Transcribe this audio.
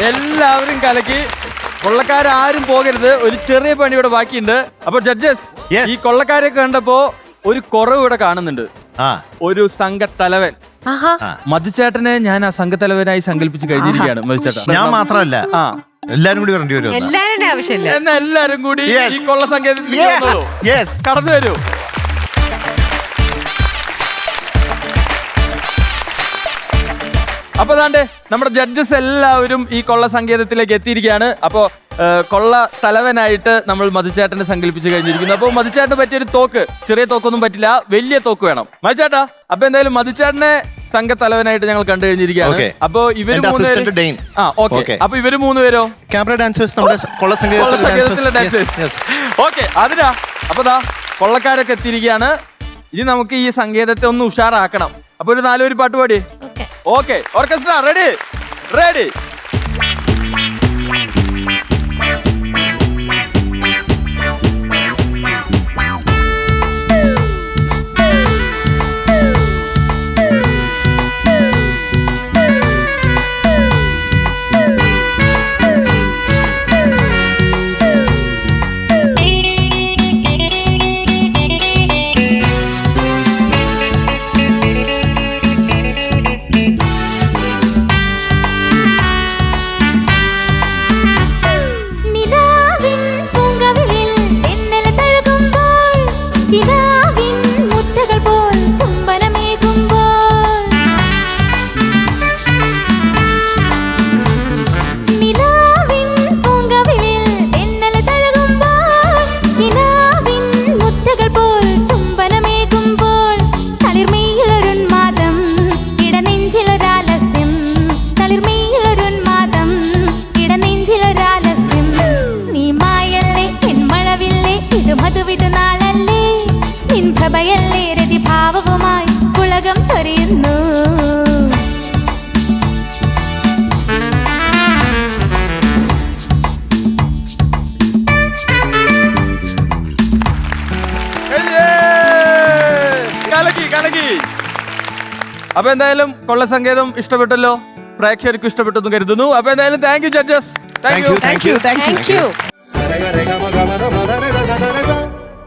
എല്ലാവരും കലക്കി. കൊള്ളക്കാരും പോകരുത്. ഒരു ചെറിയ പണി ഇവിടെ ബാക്കിയുണ്ട്. അപ്പൊ ജഡ്ജസ്, ഈ കൊള്ളക്കാരെ കണ്ടപ്പോ ഒരു കുറവ് ഇവിടെ കാണുന്നുണ്ട്. ഒരു സംഘത്തലവൻ. മധുചേട്ടനെ ഞാൻ ആ സംഘത്തലവനായി സങ്കല്പിച്ച് കഴിഞ്ഞിരിക്കുകയാണ്. മധുചേട്ടൻ ഞാൻ മാത്രമല്ല, എല്ലാരും കൂടി വരേണ്ടി വരും. എല്ലാവരുടെ ആവശ്യമില്ല. എന്നാ എല്ലാരും കൂടി ഈ കൊള്ള സങ്കേതത്തിൽ കടന്നു വരൂ. അപ്പൊ ദാണ്ടേ നമ്മുടെ ജഡ്ജസ് എല്ലാവരും ഈ കൊള്ള സങ്കേതത്തിലേക്ക് എത്തിയിരിക്കുകയാണ്. അപ്പൊ കൊള്ള തലവനായിട്ട് നമ്മൾ മധുചേട്ടനെ സങ്കല്പിച്ച് കഴിഞ്ഞിരിക്കുന്നു. അപ്പൊ മധുചേട്ടന് പറ്റിയൊരു തോക്ക്, ചെറിയ തോക്കൊന്നും പറ്റില്ല, വലിയ തോക്ക് വേണം മധുചേട്ടാ. അപ്പൊ എന്തായാലും മധുചേട്ടനെ സംഘത്തലവനായിട്ട് ഞങ്ങൾ കണ്ടു കഴിഞ്ഞിരിക്കുകയാണ്. അപ്പൊ ഇവര് അപ്പൊ ഇവര് മൂന്നുപേരോ ക്യാമറ ഡാൻസേഴ്സ്, ഓക്കെ അതിനാ. അപ്പൊ ദാ കൊള്ളക്കാരൊക്കെ എത്തിയിരിക്കുകയാണ്. ഇനി നമുക്ക് ഈ സങ്കേതത്തെ ഒന്ന് ഉഷാറാക്കണം. അപ്പൊ ഒരു 4 പാട്ട് പാടി. Okay, orchestra ready ready. അപ്പൊ എന്തായാലും കൊള്ള സങ്കേതം ഇഷ്ടപ്പെട്ടല്ലോ, പ്രേക്ഷകർക്ക് ഇഷ്ടപ്പെട്ടെന്ന് കരുതുന്നു. അപ്പൊ എന്തായാലും thank you judges. Thank you.